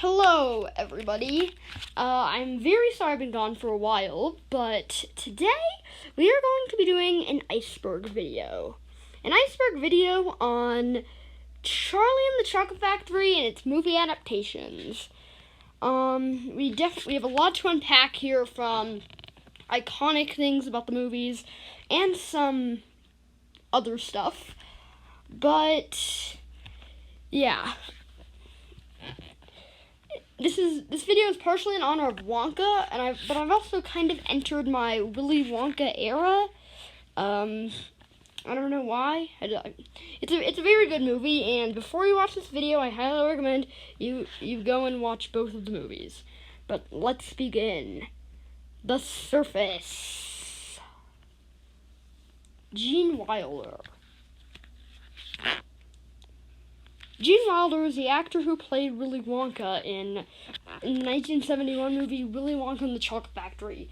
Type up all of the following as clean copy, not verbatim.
Hello, everybody. I'm very sorry I've been gone for a while, but today we are going to be doing an Iceberg video. An Iceberg video on Charlie and the Chocolate Factory and its movie adaptations. We have a lot to unpack here, from iconic things about the movies and some other stuff. But yeah. This video is partially in honor of Wonka, but I've also kind of entered my Willy Wonka era. I don't know why. It's a very good movie, and before you watch this video, I highly recommend you go and watch both of the movies. But let's begin. The Surface. Gene Wilder. Gene Wilder is the actor who played Willy Wonka in the 1971 movie Willy Wonka and the Chocolate Factory,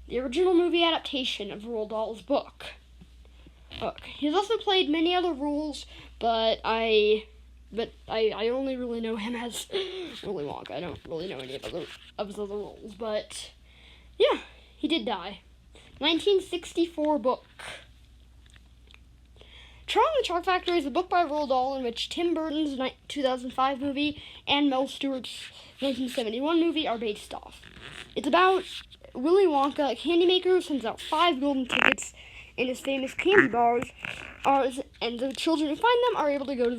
the original movie adaptation of Roald Dahl's book. He's also played many other roles, but I only really know him as Willy Wonka. I don't really know any of his other roles, but yeah, he did die. 1964 book. Charlie and the Chocolate Factory is a book by Roald Dahl in which Tim Burton's 2005 movie and Mel Stewart's 1971 movie are based off. It's about Willy Wonka, a candy maker who sends out 5 golden tickets in his famous candy bars, and the children who find them are able to go to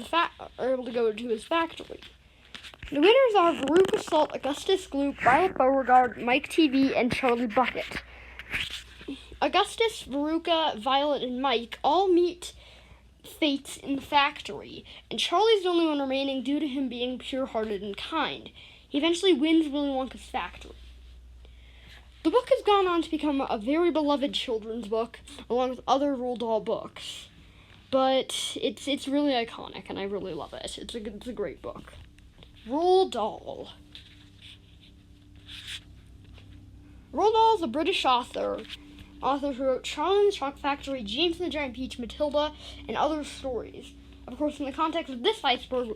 his factory. The winners are Veruca Salt, Augustus Gloop, Violet Beauregard, Mike TV, and Charlie Bucket. Augustus, Veruca, Violet, and Mike all meet fates in the factory, and Charlie's the only one remaining due to him being pure-hearted and kind. He eventually wins Willy Wonka's factory. The book has gone on to become a very beloved children's book, along with other Roald Dahl books. But it's really iconic, and I really love it. It's a great book. Roald Dahl. Roald Dahl is a British author who wrote Charlie and the Chocolate Factory, James and the Giant Peach, Matilda, and other stories. Of course, in the context of this iceberg,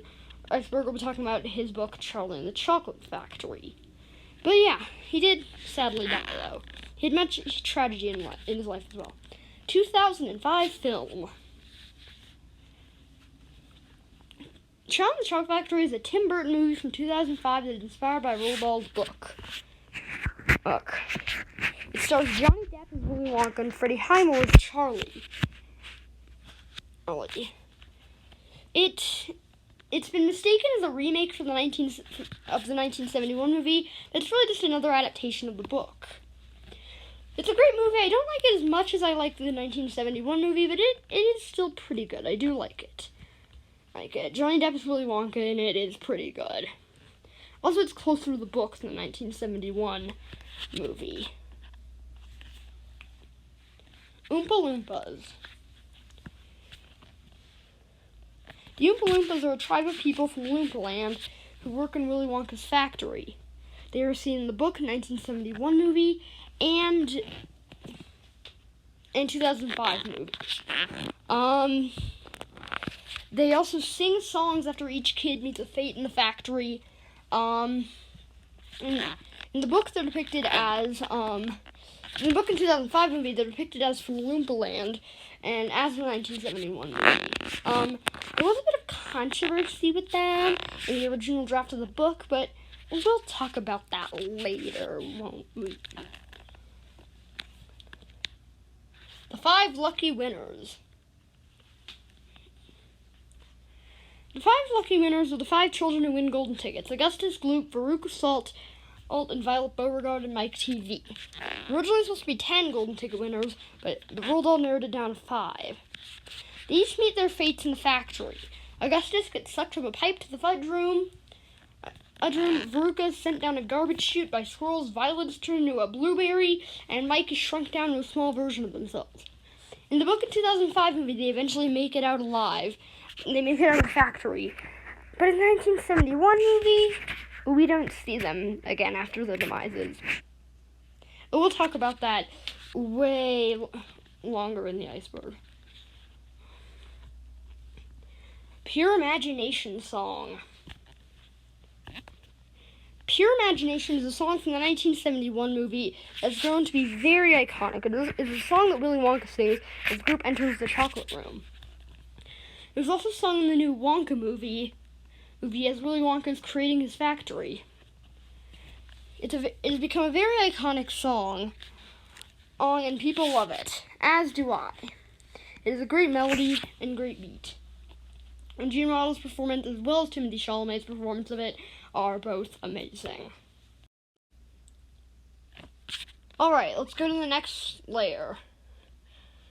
we'll be talking about his book, Charlie and the Chocolate Factory. But yeah, he did sadly die, though. He had much tragedy in his life as well. 2005 film. Charlie and the Chocolate Factory is a Tim Burton movie from 2005 that is inspired by Roald Dahl's book. It stars Johnny Depp as Willy Wonka and Freddie Highmore as Charlie. It's been mistaken as a remake of the 1971 movie, but it's really just another adaptation of the book. It's a great movie. I don't like it as much as I liked the 1971 movie, but it is still pretty good. I do like it. Johnny Depp is Willy Wonka, and it is pretty good. Also, it's closer to the book than the 1971 movie. Oompa Loompas. The Oompa Loompas are a tribe of people from Loompa Land who work in Willy Wonka's factory. They are seen in the book, 1971 movie, and 2005 movie. They also sing songs after each kid meets a fate in the factory. In the book, they're depicted as, in the book in 2005 movie, they're depicted as from Loompa Land, and as the 1971 movie. There was a bit of controversy with them in the original draft of the book, but we'll talk about that later, won't we? The 5 lucky winners. The 5 lucky winners are the 5 children who win golden tickets: Augustus Gloop, Veruca Salt, and Violet Beauregard, and Mike TV. Originally supposed to be 10 golden ticket winners, but the Roald Dahl narrowed it down to 5. They each meet their fates in the factory. Augustus gets sucked from a pipe to the fudge room. Veruca is sent down a garbage chute by squirrels. Violet is turned into a blueberry, and Mike is shrunk down to a small version of themselves. In the book in 2005 movie, they eventually make it out alive. They make it out of the factory. But in the 1971 movie, we don't see them again after their demises. We'll talk about that way longer in the iceberg. Pure Imagination song. Pure Imagination is a song from the 1971 movie that's grown to be very iconic. It is a song that Willy Wonka sings as the group enters the chocolate room. It was also sung in the new Wonka movie as Willy Wonka is creating his factory. It has become a very iconic song, and people love it, as do I. It is a great melody and great beat. And Gene Rodden's performance, as well as Timothée Chalamet's performance of it, are both amazing. Alright, let's go to the next layer.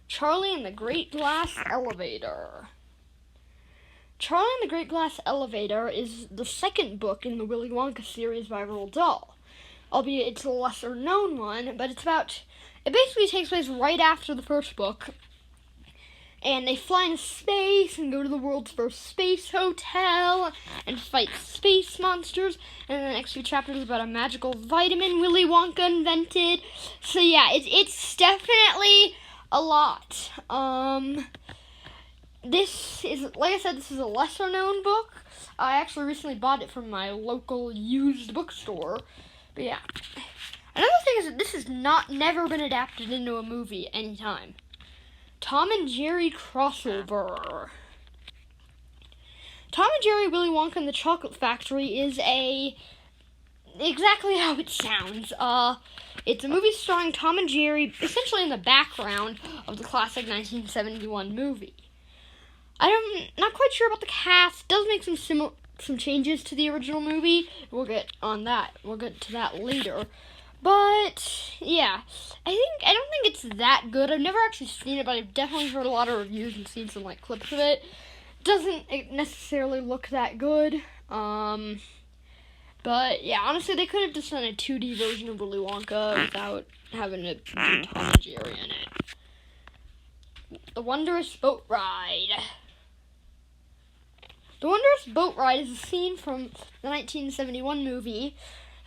Charlie and the Great Glass Elevator. Charlie and the Great Glass Elevator is the second book in the Willy Wonka series by Roald Dahl. Albeit it's a lesser known one, but it basically takes place right after the first book. And they fly into space and go to the world's first space hotel and fight space monsters. And the next few chapters is about a magical vitamin Willy Wonka invented. So yeah, it's definitely a lot. This is, like I said, this is a lesser known book. I actually recently bought it from my local used bookstore. But yeah. Another thing is that this has never been adapted into a movie anytime. Tom and Jerry crossover. Tom and Jerry, Willy Wonka and the Chocolate Factory is exactly how it sounds. It's a movie starring Tom and Jerry, essentially in the background of the classic 1971 movie. I'm not quite sure about the cast. It does make some changes to the original movie. We'll get to that later. But yeah, I don't think it's that good. I've never actually seen it, but I've definitely heard a lot of reviews and seen some clips of it. Doesn't necessarily look that good. But yeah, honestly, they could have just done a 2D version of Willy Wonka without having to put Tom and Jerry in it. The Wondrous Boat Ride. The Wondrous Boat Ride is a scene from the 1971 movie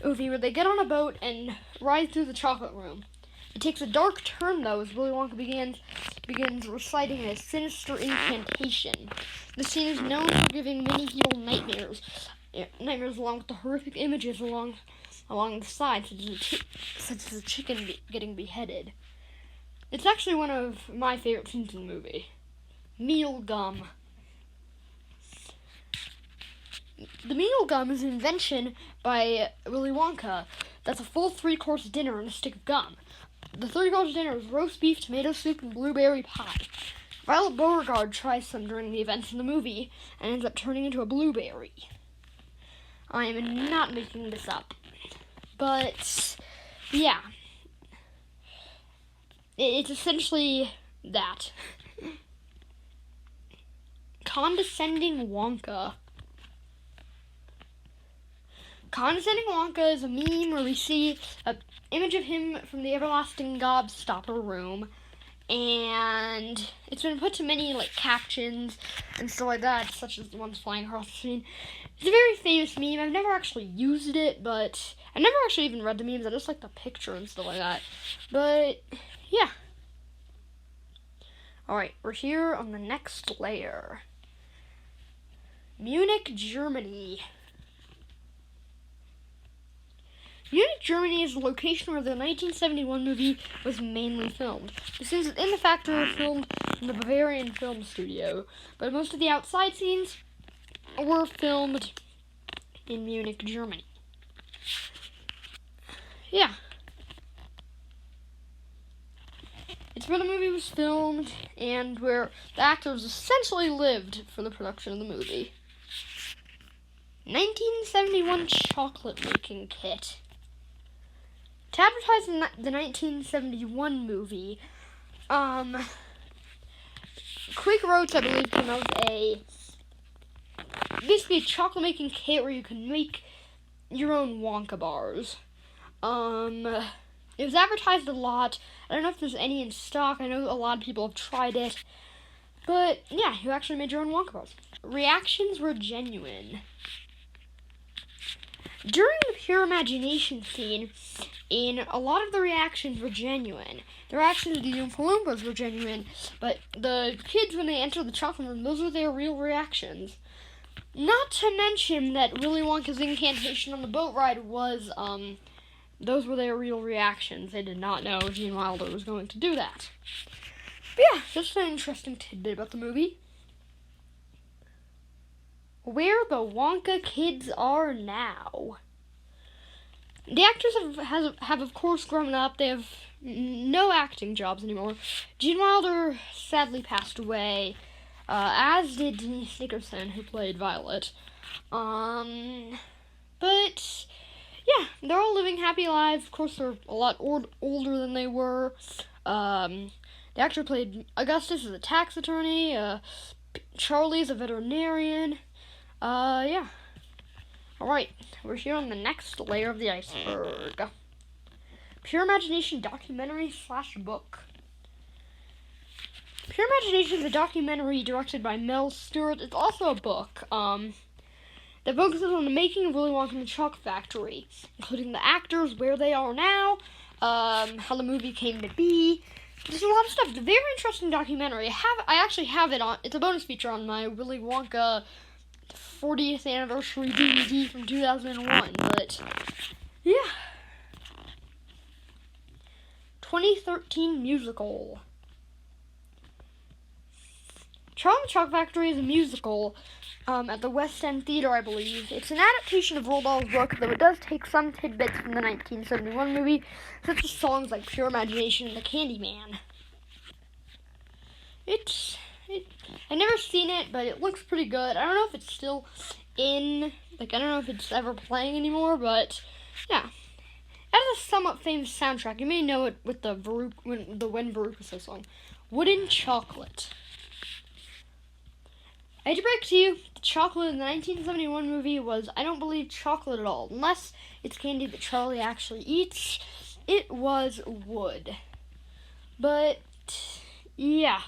where they get on a boat and ride through the chocolate room. It takes a dark turn, though, as Willy Wonka begins reciting a sinister incantation. The scene is known for giving many people nightmares along with the horrific images along the side, such as a chicken getting beheaded. It's actually one of my favorite scenes in the movie. Meal gum. The meal gum is an invention by Willy Wonka. That's a full 3-course dinner and a stick of gum. The 3-course dinner is roast beef, tomato soup, and blueberry pie. Violet Beauregarde tries some during the events in the movie and ends up turning into a blueberry. I am not making this up. But, yeah. It's essentially that. Condescending Wonka. Condescending Wonka is a meme where we see an image of him from the everlasting gobstopper room, and it's been put to many captions and stuff like that, such as the ones flying across the screen. It's a very famous meme. I've never actually used it, but I never actually even read the memes. I just like the picture and stuff like that. But yeah. Alright, we're here on the next layer. Munich, Germany. Munich, Germany is the location where the 1971 movie was mainly filmed. The scenes in the factory were filmed in the Bavarian Film Studio, but most of the outside scenes were filmed in Munich, Germany. Yeah. It's where the movie was filmed and where the actors essentially lived for the production of the movie. 1971 chocolate making kit. To advertise the 1971 movie, Quaker Oats, I believe, came out with basically a chocolate making kit where you can make your own Wonka bars. It was advertised a lot. I don't know if there's any in stock. I know a lot of people have tried it. But, yeah, you actually made your own Wonka bars. Reactions were genuine. During the Pure Imagination scene, a lot of the reactions were genuine. The reactions of the Oompa Loompas were genuine, but the kids, when they enter the chocolate room, those were their real reactions. Not to mention that Willy Wonka's incantation on the boat ride was, those were their real reactions. They did not know Gene Wilder was going to do that. But yeah, just an interesting tidbit about the movie. Where the Wonka kids are now. The actors have of course grown up. They have no acting jobs anymore. Gene Wilder sadly passed away, as did Denise Nickerson, who played Violet. But yeah, they're all living happy lives. Of course, they're a lot older than they were. The actor played Augustus as a tax attorney. Charlie as a veterinarian. Yeah. Alright, we're here on the next layer of the iceberg. Pure Imagination documentary / book. Pure Imagination is a documentary directed by Mel Stewart. It's also a book, that focuses on the making of Willy Wonka and the Chocolate Factory, including the actors, where they are now, how the movie came to be. There's a lot of stuff. It's a very interesting documentary. I actually have it on, it's a bonus feature on my Willy Wonka 40th anniversary DVD from 2001, but yeah. 2013 musical. Charlie and the Chocolate Factory is a musical at the West End Theater, I believe. It's an adaptation of Roald Dahl's book, though it does take some tidbits from the 1971 movie, such as songs like Pure Imagination and The Candyman. I've never seen it, but it looks pretty good. I don't know if it's still I don't know if it's ever playing anymore, but yeah. It has a somewhat famous soundtrack. You may know it with the When Veruca says song, Wooden Chocolate. I hate to break to you, the chocolate in the 1971 movie was, I don't believe, chocolate at all. Unless it's candy that Charlie actually eats, it was wood. But, yeah.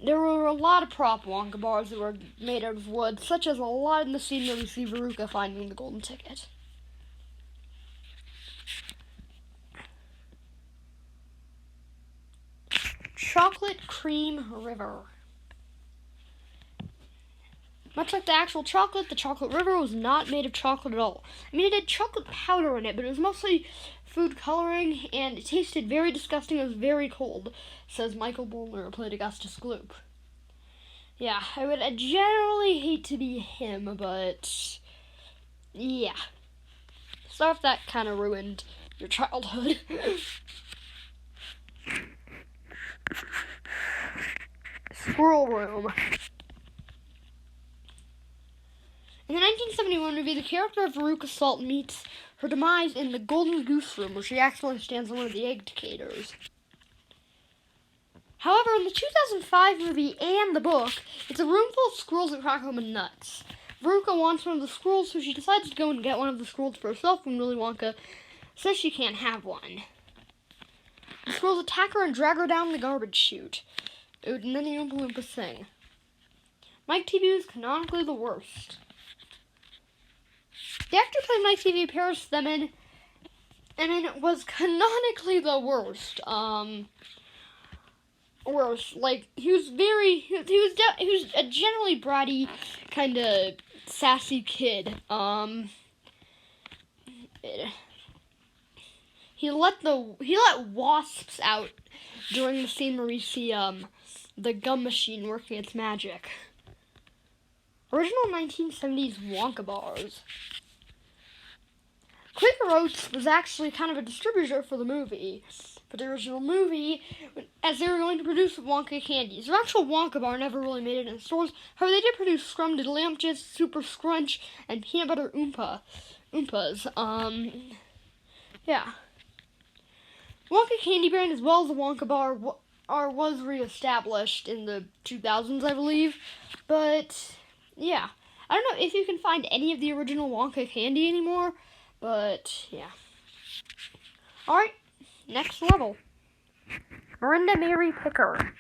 There were a lot of prop Wonka bars that were made out of wood, such as a lot in the scene where we see Veruca finding the golden ticket. Chocolate Cream River. Much like the actual chocolate, the chocolate river was not made of chocolate at all. I mean, it had chocolate powder in it, but it was mostly food coloring, and it tasted very disgusting. It was very cold, says Michael Bollner, who played Augustus Gloop. Yeah, I would generally hate to be him, but yeah. Stuff that kind of ruined your childhood. Squirrel Room. In the 1971 movie, the character of Veruca Salt meets her demise in the Golden Goose Room, where she accidentally stands on one of the egg decators. However, in the 2005 movie and the book, it's a room full of squirrels that crack open nuts. Veruca wants one of the squirrels, so she decides to go and get one of the squirrels for herself when Willy Wonka says she can't have one. The squirrels attack her and drag her down the garbage chute. And then the Oompa Loompas sing. Mike TV was canonically the worst. The actor playing Mike TV, Paris Themin, was canonically the worst. Worse. Like, he was a generally bratty, kind of sassy kid. He let wasps out during the scene where we see the gum machine working its magic. Original 1970s Wonka bars. Quaker Oats was actually kind of a distributor for the movie, for the original movie, as they were going to produce Wonka candies. The actual Wonka bar never really made it in stores. However, they did produce Scrum-Diddly-Umptious, Super Scrunch, and Peanut Butter Oompas. Yeah. Wonka Candy Brand, as well as the Wonka bar, was reestablished in the 2000s, I believe. But yeah, I don't know if you can find any of the original Wonka candy anymore. But, yeah. Alright, next level. Miranda Mary Picker.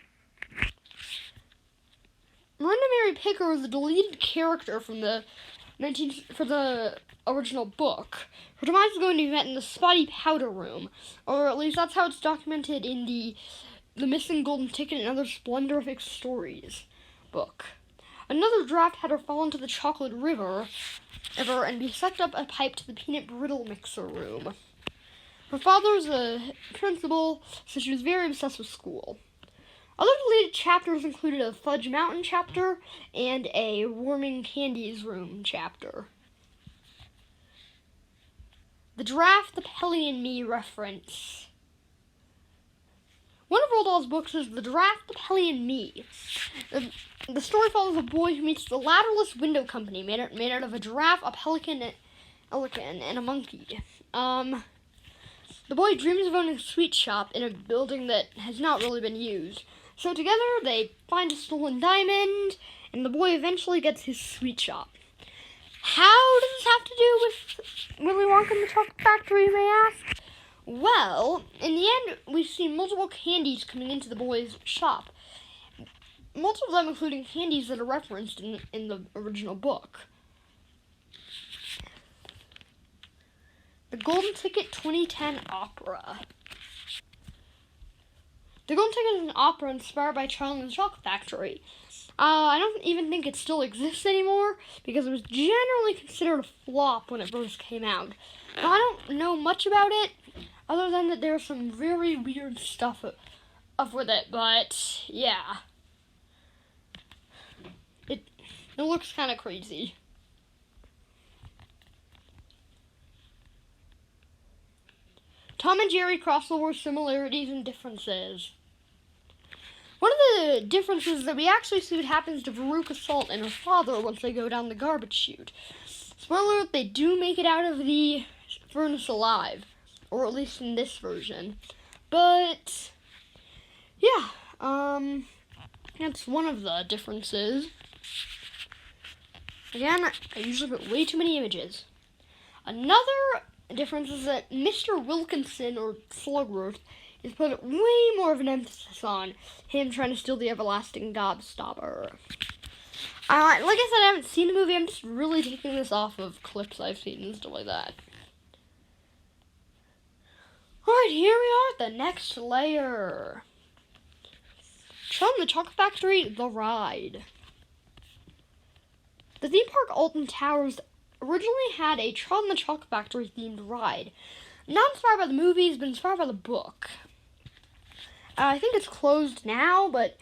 Miranda Mary Picker was a deleted character from the original book. Her demise is going to be met in the Spotty Powder Room, or at least that's how it's documented in the Missing Golden Ticket and Other Splendorific Stories book. Another draft had her fall into the chocolate river and be sucked up a pipe to the peanut brittle mixer room. Her father's a principal, so she was very obsessed with school. Other deleted chapters included a Fudge Mountain chapter and a Warming Candies Room chapter. The Draft, the Pelly and Me reference. One of Roald Dahl's books is The Draft, the Pelly and Me. The story follows a boy who meets the ladderless window company made out of a giraffe, a pelican, and a monkey. The boy dreams of owning a sweet shop in a building that has not really been used. So together they find a stolen diamond, and the boy eventually gets his sweet shop. How does this have to do with Willy Wonka and the Chocolate Factory, you may ask? Well, in the end, we see multiple candies coming into the boy's shop. Most of them including candies that are referenced in the original book. The Golden Ticket 2010 Opera. The Golden Ticket is an opera inspired by Charlie and the Chocolate Factory. I don't even think it still exists anymore because it was generally considered a flop when it first came out. Now, I don't know much about it other than that there's some very weird stuff up with it, but yeah. It looks kind of crazy. Tom and Jerry crossover similarities and differences. One of the differences is that we actually see what happens to Veruca Salt and her father once they go down the garbage chute. Spoiler alert, they do make it out of the furnace alive, or at least in this version. But, yeah, that's one of the differences. Again, I usually put way too many images. Another difference is that Mr. Wilkinson, or Slugworth, is put way more of an emphasis on him trying to steal the everlasting gobstopper. Like I said, I haven't seen the movie. I'm just really taking this off of clips I've seen and stuff like that. Alright, here we are at the next layer. Charlie and the Chocolate Factory, The Ride. The theme park Alton Towers originally had a Charlie and the Chocolate Factory themed ride. Not inspired by the movies, but inspired by the book. I think it's closed now, but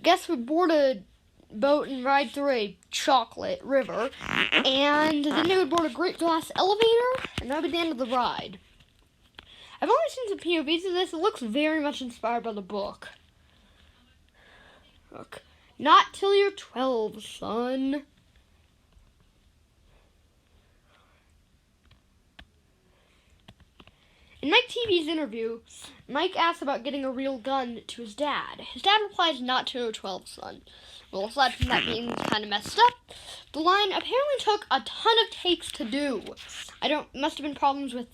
guests would board a boat and ride through a chocolate river, and then they would board a great glass elevator, and that would be the end of the ride. I've only seen some POVs of this. It looks very much inspired by the book. Look, not till you're 12, son. In Mike TV's interview, Mike asks about getting a real gun to his dad. His dad replies, not to a 12, son. Well, aside from that being kind of messed up, the line apparently took a ton of takes to do. Must have been problems with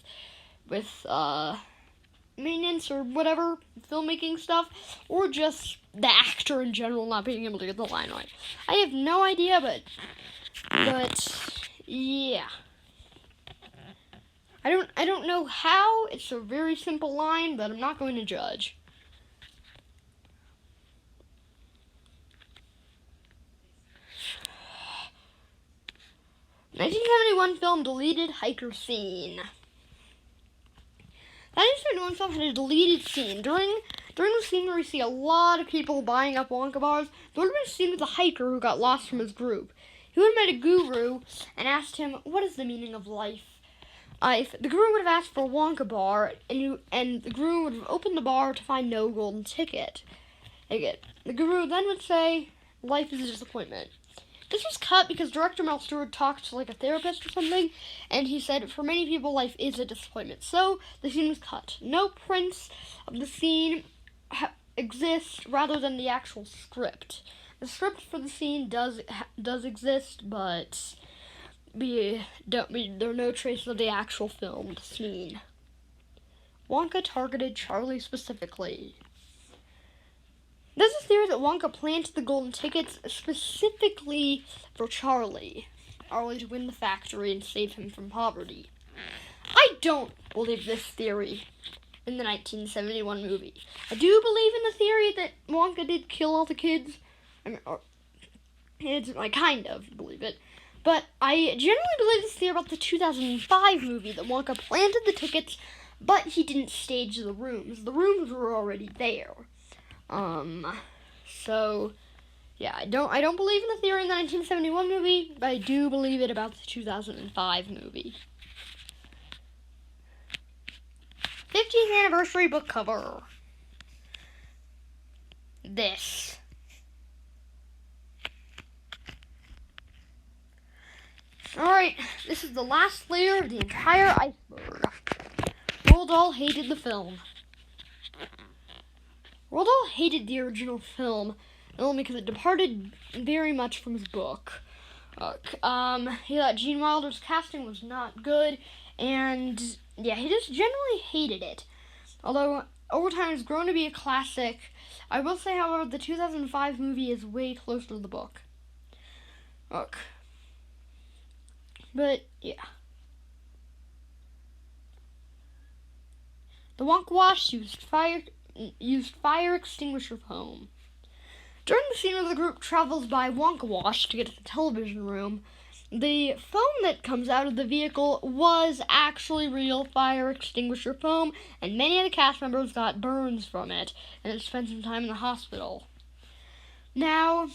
maintenance or whatever, filmmaking stuff, or just the actor in general not being able to get the line right. I have no idea, but yeah. I don't know how. It's a very simple line, but I'm not going to judge. 1971 film deleted hiker scene. The 1971 film had a deleted scene. During the scene where we see a lot of people buying up Wonka bars, there would have been a scene with a hiker who got lost from his group. He would have met a guru and asked him, "What is the meaning of life?" If the guru would have asked for a Wonka bar, and the guru would have opened the bar to find no golden ticket. The guru then would say, "Life is a disappointment." This was cut because director Mel Stewart talked to like a therapist or something, and he said, for many people, life is a disappointment. So the scene was cut. No prints of the scene exist rather than the actual script. The script for the scene does exist, but there are no traces of the actual filmed scene. Wonka targeted Charlie specifically. There's a theory that Wonka planted the golden tickets specifically for Charlie to win the factory and save him from poverty. I don't believe this theory in the 1971 movie. I do believe in the theory that Wonka did kill all the kids. I kind of believe it. But I generally believe this theory about the 2005 movie that Wonka planted the tickets, but he didn't stage the rooms. The rooms were already there. So yeah, I don't believe in the theory in the 1971 movie, but I do believe it about the 2005 movie. 50th anniversary book cover. This. Alright, this is the last layer of the entire iceberg. Roald Dahl hated the film. Roald Dahl hated the original film, only because it departed very much from his book. He thought Gene Wilder's casting was not good, and yeah, he just generally hated it. Although, over time, it's grown to be a classic. I will say, however, the 2005 movie is way closer to the book. But, yeah. The Wonka Wash used fire extinguisher foam. During the scene where the group travels by Wonka Wash to get to the television room, the foam that comes out of the vehicle was actually real fire extinguisher foam, and many of the cast members got burns from it, and had spent some time in the hospital. Now,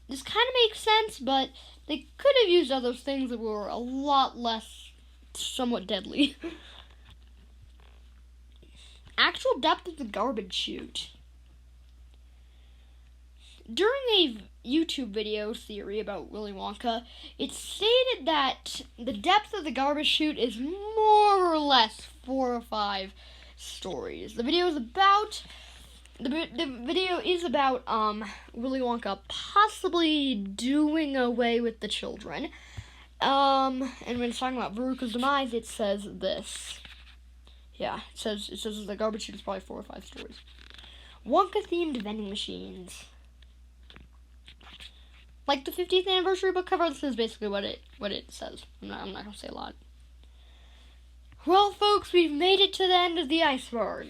this kind of makes sense, but they could have used other things that were a lot less somewhat deadly. Actual depth of the garbage chute. During a YouTube video theory about Willy Wonka, it's stated that the depth of the garbage chute is more or less 4 or 5 stories. The video is about Willy Wonka possibly doing away with the children. And when it's talking about Veruca's demise, it says this. Yeah, it says the garbage chute is probably 4 or 5 stories. Wonka-themed vending machines. Like the 50th anniversary book cover, this is basically what it says. I'm not gonna say a lot. Well, folks, we've made it to the end of the iceberg.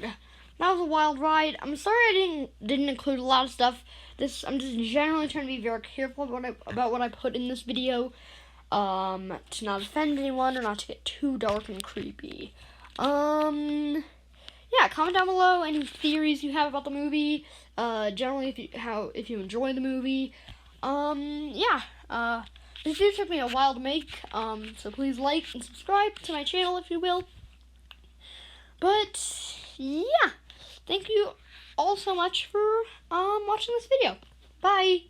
That was a wild ride. I'm sorry I didn't include a lot of stuff. I'm just generally trying to be very careful about what I put in this video, to not offend anyone or not to get too dark and creepy. Yeah, comment down below any theories you have about the movie. Generally, if you enjoy the movie. This video took me a while to make, so please like and subscribe to my channel if you will. But, yeah, thank you all so much for, watching this video. Bye!